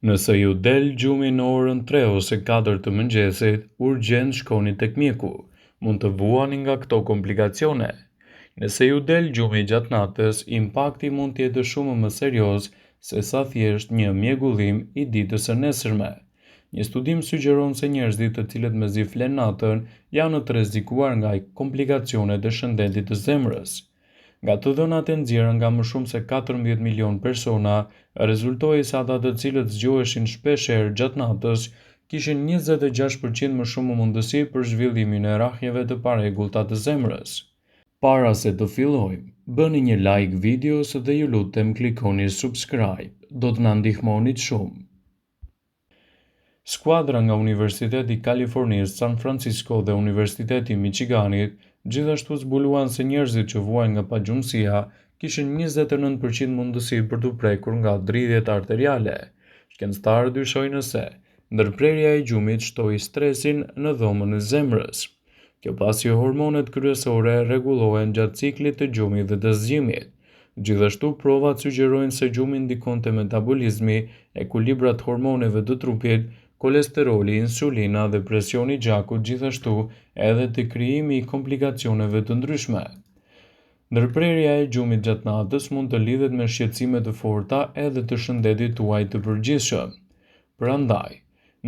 Nëse ju del gjumi në orën 3 ose 4 të mëngjesit, urgjent shkoni tek mjeku. Mund të vuani nga këto komplikacione. Nëse ju del gjumi gjatë natës, impakti mund të jetë shumë më serioz se sa thjesht një mjegullim i ditës së nesërme. Një studim sugjeron se njerëzit të cilët mezi flen natën janë të rrezikuar nga komplikacionet e shëndetit të zemrës. Nga të dhënat e nxjerrë nga më shumë se 14 milion persona, rezultoi se ata të cilët zgjoheshin shpeshherë gjatë natës kishin 26% më shumë mundësi për zhvillimin e rrahjeve të parregullta të zemrës. Para se të fillojmë, bëni një like videos dhe ju lutem klikoni subscribe, do të na ndihmonit shumë. Skuadra nga Universiteti i Kalifornisë San Francisco dhe Universiteti i Michiganit gjithashtu zbuluan se njerëzit që vuajnë nga pagjumësia kishin 29% mundësi për të prekur nga dridhjet arteriale. Shkencëtarët dyshojnë se ndërprerja e gjumit shtoi stresin në dhomën e zemrës. Kjo pasi hormonet kryesore rregullohen gjatë ciklit të gjumit dhe të zgjimit. Gjithashtu provat sugjerojnë se gjumi ndikon te metabolizmi, ekuilibrat hormoneve të trupit, kolesteroli, insulina dhe presioni i gjakut, gjithashtu edhe te krijimi i komplikacioneve të ndryshme. Ndërprerja e gjumit gjatë natës mund të lidhet me shqetësime të forta edhe të shëndetit tuaj të përgjithshëm. Prandaj,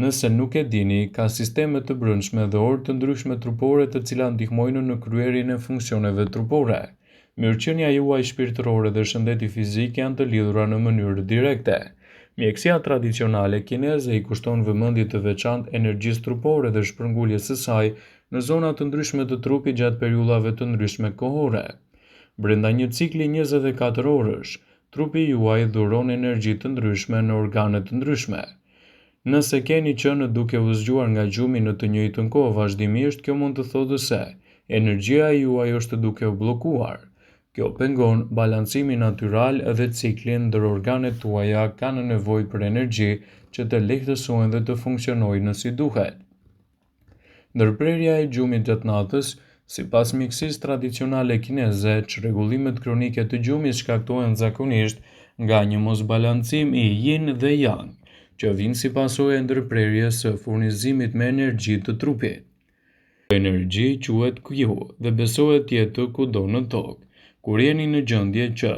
nëse nuk e dini, ka sisteme të brendshme dhe orë të ndryshme trupore të cilat ndihmojnë në kryerjen e funksioneve trupore. Mirëqenia juaj shpirtërore dhe shëndeti fizik janë të lidhura në mënyrë direkte. Mjekësia tradicionale kineze i kushton vëmendje të veçantë energjisë trupore dhe shpërnguljes së saj në zona të ndryshme të trupit gjatë periudhave të ndryshme kohore. Brenda një cikli 24 orësh, trupi juaj dhuron energji të ndryshme në organe të ndryshme. Nëse keni qenë duke u zgjuar nga gjumi në të njëjtën kohë vazhdimisht, kjo mund të thotë se energjia juaj është duke u bllokuar. Kjo pengon balancimin natyral dhe ciklin ndër organet tuaja kanë nevojë për energji që të lehtësojnë dhe të funksionojnë si duhet. Ndërprerja e gjumit gjatë natës, sipas mjekësisë tradicionale kineze, çrregullimet kronike të gjumit shkaktohen zakonisht nga një mosbalancim i yin dhe yang, që vjen si pasojë e ndërprerjes së furnizimit me energji të trupit. Kjo energji quhet Qi dhe besohet të jetë kudo në tokë. Kur jeni në gjendje që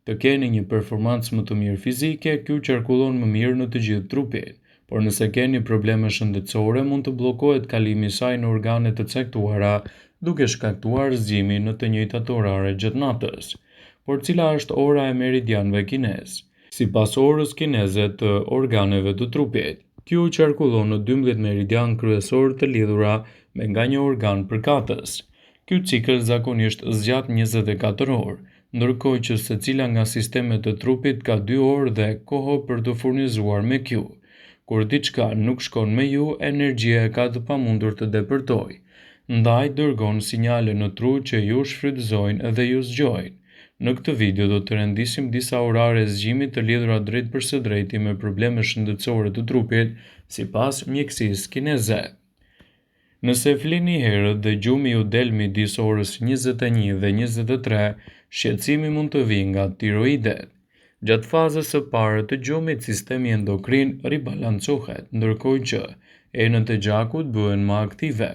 të keni një performancë më të mirë fizike, ky qarkullon më mirë në të gjithë trupin, por nëse keni probleme shëndetësore, mund të bllokohet kalimi i saj në organe të caktuara, duke shkaktuar zgjimin në të njëjtat orare gjatë natës. Por cila është ora e meridianëve kinez? Sipas orës kineze të organeve të trupit, Q qarkullon në 12 meridian kryesor të lidhura me nga një organ përkatës. Ky cikël zakonisht zgjat 24 orë, ndërkohë që secila nga sistemet e trupit ka 2 orë dhe kohë për të furnizuar me Q. Kur diçka nuk shkon me ju, energjia ka të pamundur të depërtojë, ndaj dërgon sinjale në tru që ju shfrytëzojnë dhe ju zgjojnë. Në këtë video do të rendisim disa orare zgjimit të lidhura drejt për së drejti me probleme shëndetësore të trupit, sipas mjekësisë kineze. Nëse flini herët dhe gjumi ju del midis orës 21 dhe 23, shqetësimi mund të vijë nga tiroidet. Gjatë fazës së parë të gjumit, sistemi endokrin ribalancohet, ndërkohë që enët e gjakut bëhen më aktive.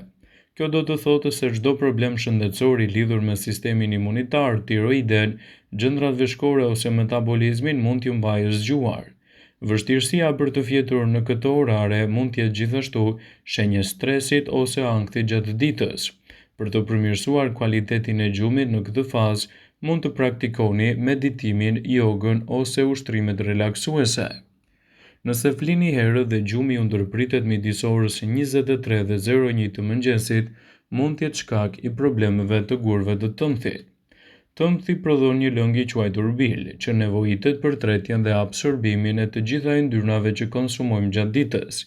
Kjo do të thotë se çdo problem shëndetësor i lidhur me sistemin imunitar, tiroiden, gjëndrat veshkore ose metabolizmin mund t'ju mbajë zgjuar. Vështirësia për të fjetur në këto orare mund të jetë gjithashtu shenjë stresit ose ankthi gjatë ditës. Për të përmirësuar cilësinë e gjumit në këtë fazë, mund të praktikoni meditimin, jogën ose ushtrimet relaksuese. Nëse flini herët dhe gjumi ju ndërpritet midis orës 23 dhe 01 të mëngjesit, mund të jetë shkak i problemeve të gurëve të tëmthit. Tëmthi prodhon një lëng i quajtur bile, që nevojitet për tretjen dhe absorbimin e të gjitha yndyrnave që konsumojmë gjatë ditës.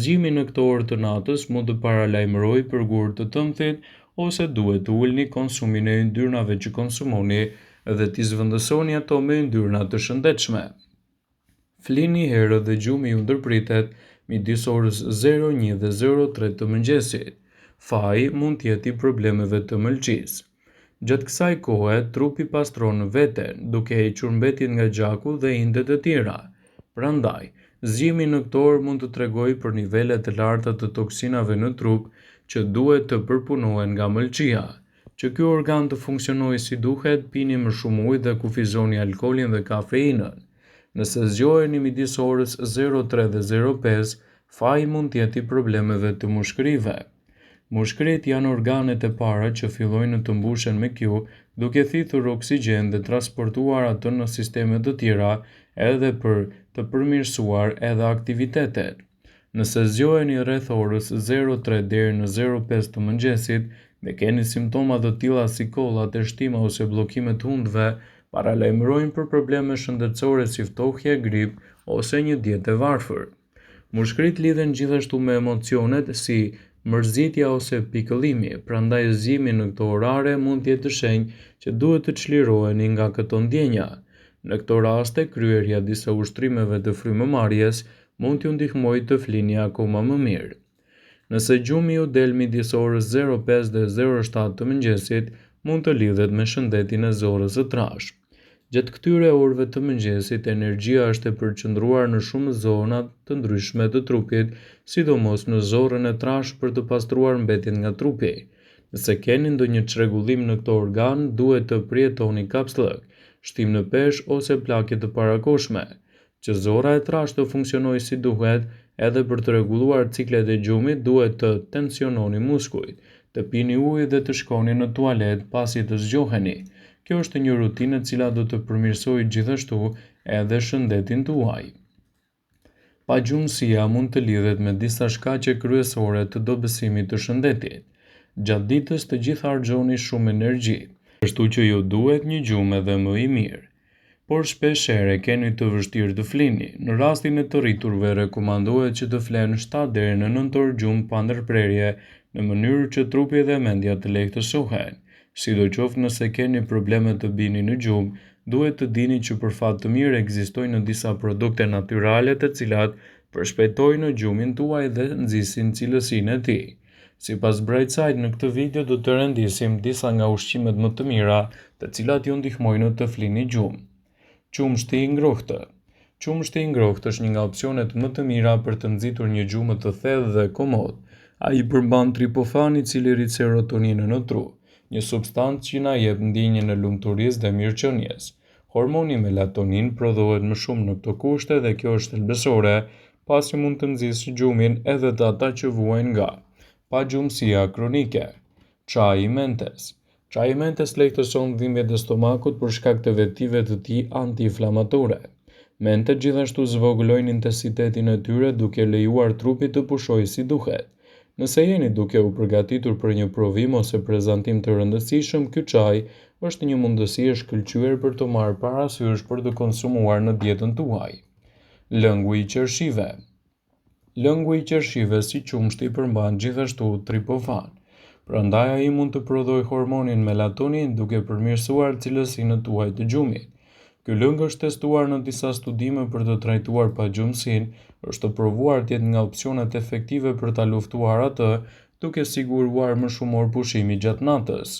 Zgjimi në këto orë të natës mund të paralajmërojë për gurë të tëmthit, ose duhet të ulni konsumin e yndyrnave që konsumoni dhe t'i zvendësoni ato me yndyrna të shëndetshme. Flini herët dhe gjumi ju ndërpritet midis orës 01 dhe 03 të mëngjesit. Faji mund të jetë i problemeve të mëlçisë. Gjatë kësaj kohe, trupi pastron veten, duke hequr mbetjet nga gjaku dhe indet e tjera. Prandaj, Zgjimi nëktor mund të tregojë për nivele të larta të toksinave në trup që duhet të përpunohen nga mëlçia. Që ky organ të funksionojë si duhet, pini më shumë ujë dhe kufizoni alkoolin dhe kafeinën. Nëse zgjoheni midis orës 03 dhe 05, faji mund të jetë i problemeve të mushkërive. Mushkërit janë organet e para që fillojnë të mbushen me kjo, duke thithur oksigjen dhe transportuar atë në sisteme të tjera edhe për të përmirësuar edhe aktivitetet. Nëse zgjoheni rreth orës 03 deri në 05 të mëngjesit dhe keni simptoma të tilla si kolla, shtima ose bllokime të hundëve, paralajmërojnë për probleme shëndetësore si ftohje, grip ose një dietë e varfër. Mushkërit lidhen gjithashtu me emocionet si mërzitja ose pikëllimi, prandaj zgjimi në këto orare mund të jetë shenjë që duhet të çliroheni nga këto ndjenja. Në këto raste, kryerja disa ushtrimeve të frymëmarrjes mund t'ju ndihmojë të flini akoma më mirë. Nëse gjumi ju del midis orës 05 dhe 07 të mëngjesit, mund të lidhet me shëndetin e zorës së trashë. Gjatë këtyre orëve të mëngjesit, energjia është e përqendruar në shumë zona të ndryshme të trupit, sidomos në zorrën e trashë për të pastruar mbetjen nga trupi. Nëse keni ndonjë çrregullim në këto organ, duhet të përjetoni kapslëk, shtim në peshë ose plagë të parakohshme. Që zorra e trashë të funksionojë si duhet, edhe për të rregulluar ciklet e gjumit, duhet të tensiononi muskujt, të pini ujë dhe të shkoni në tualet pasi të zgjoheni. Kjo është një rutinë e cila do të përmirësojë gjithashtu edhe shëndetin tuaj. Pagjumësia mund të lidhet me disa shkaqe kryesore të dobësimit të shëndetit. Gjatë ditës të gjithë harxhoni shumë energji, kështu që ju duhet një gjumë edhe më i mirë. Por shpeshherë keni të vështirë të flini. Në rastin e të rriturve rekomandohet që të flenë 7 deri në 9 orë gjumë pa ndërprerje, në mënyrë që trupi dhe mendja të lehtësohen. Sidoqoftë nëse keni probleme të bini në gjumë, duhet të dini që për fat të mirë ekzistojnë disa produkte natyrale të cilat përshpejtojnë gjumin tuaj dhe nxisin cilësinë e tij. Sipas Brightside, në këtë video do të rendisim disa nga ushqimet më të mira, të cilat ju ndihmojnë të flini gjumë. Qumshti i ngrohtë. Qumshti i ngrohtë është një nga opsionet më të mira për të nxitur një gjumë të thellë dhe komod. Ai përmban triptofan, i cili rrit serotoninën në tru, një substancë që na jep ndjenjën e lumturisë dhe mirëqenies. Hormoni melatonin prodhohet më shumë në këto kushte dhe kjo është thelbësore, pasi mund të nxjisë gjumin edhe të ata që vuajnë nga pagjumësia kronike. Çaji i mentes. Çaji i mentes lehtëson dhimbjet e stomakut për shkak të vetive të tij antiinflamatore. Mentet gjithashtu zvogëlojnë intensitetin e tyre duke lejuar trupit të pushojë si duhet. Nëse jeni duke u përgatitur për një provim ose prezantim të rëndësishëm, ky çaj është një mundësi e shkëlqyer për të marrë parasysh për të konsumuar në dietën tuaj. Lëngu i qershive. Lëngu i qershive si qumshti përmban gjithashtu triptofan. Prandaj ai mund të prodhojë hormonin melatonin duke përmirësuar cilësinë tuaj të gjumit. Ky lëng është testuar në disa studime për të trajtuar pagjumësinë, është të provuar të jetë nga opsionet efektive për ta luftuar atë, duke siguruar më shumë orë pushimi gjatë natës.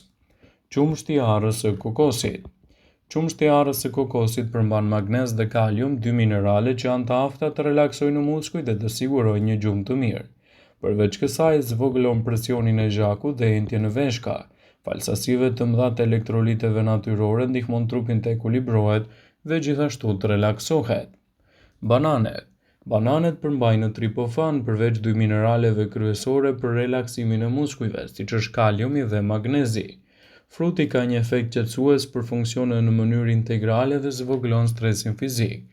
Qumshti i arrës së kokosit. Qumshti i arrës së kokosit përmban magnez dhe kalium, dy minerale që janë të afta të relaksojnë muskujt dhe të sigurojnë një gjumë të mirë. Përveç kësaj, zvogëlon presionin e gjakut dhe entjen e veshka. Falsasive të mëdha të elektroliteve natyrore ndihmon trupin të ekuilibrohet dhe gjithashtu të relaksohet. Bananet. Bananet përmbajnë triptofan përveç dy mineraleve kryesore për relaksimin e muskujve, siç është kaliumi dhe magnezi. Fruti ka një efekt qetësues për funksionon në mënyrë integrale dhe zvogëlon stresin fizik.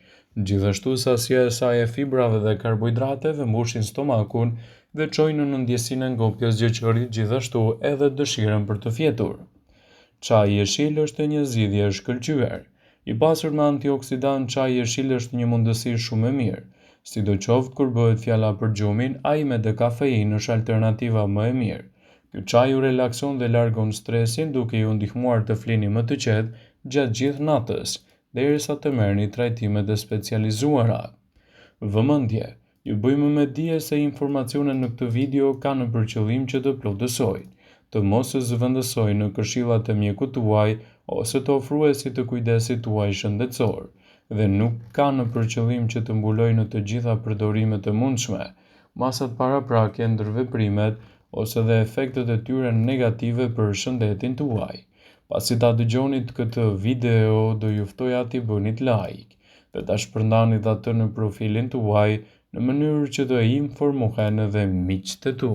Gjithashtu, sasia e saj e fibrave dhe karbohidrateve mbushin stomakun dhe çojnë në ndjesinë e ngopjes gjëqërit, gjithashtu edhe dëshirën për të fjetur. Çaji i jeshil është një zgjidhje e shkëlqyer. I pasur me antioksidant, çaji i jeshil është një mundësi shumë e mirë. Sidoqoftë kur bëhet fjala për gjumin, ai me dekafeinë është alternativa më e mirë. Ky çaj ju relakson dhe largon stresin, duke ju ndihmuar të flini më të qetë gjatë gjithë natës, derisa të merrni trajtimet e specializuara. Vëmendje. Ju bëjmë me dije se informacionet në këtë video kanë për qëllim që të plotësojnë, të mos e zëvendësojnë në këshillat e mjekut tuaj ose të ofruesit të kujdesit tuaj shëndetësor. dhe nuk kanë për qëllim që të mbulojnë të gjitha përdorimet e mundshme, masat paraprake, ndërveprimet ose dhe efektet e tyre negative për shëndetin tuaj. Pasi ta dëgjonit këtë video, do ju ftoja t'i bënit like dhe ta shpërndanit atë në profilin tuaj në mënyrë që të informohen edhe miqtë e tu.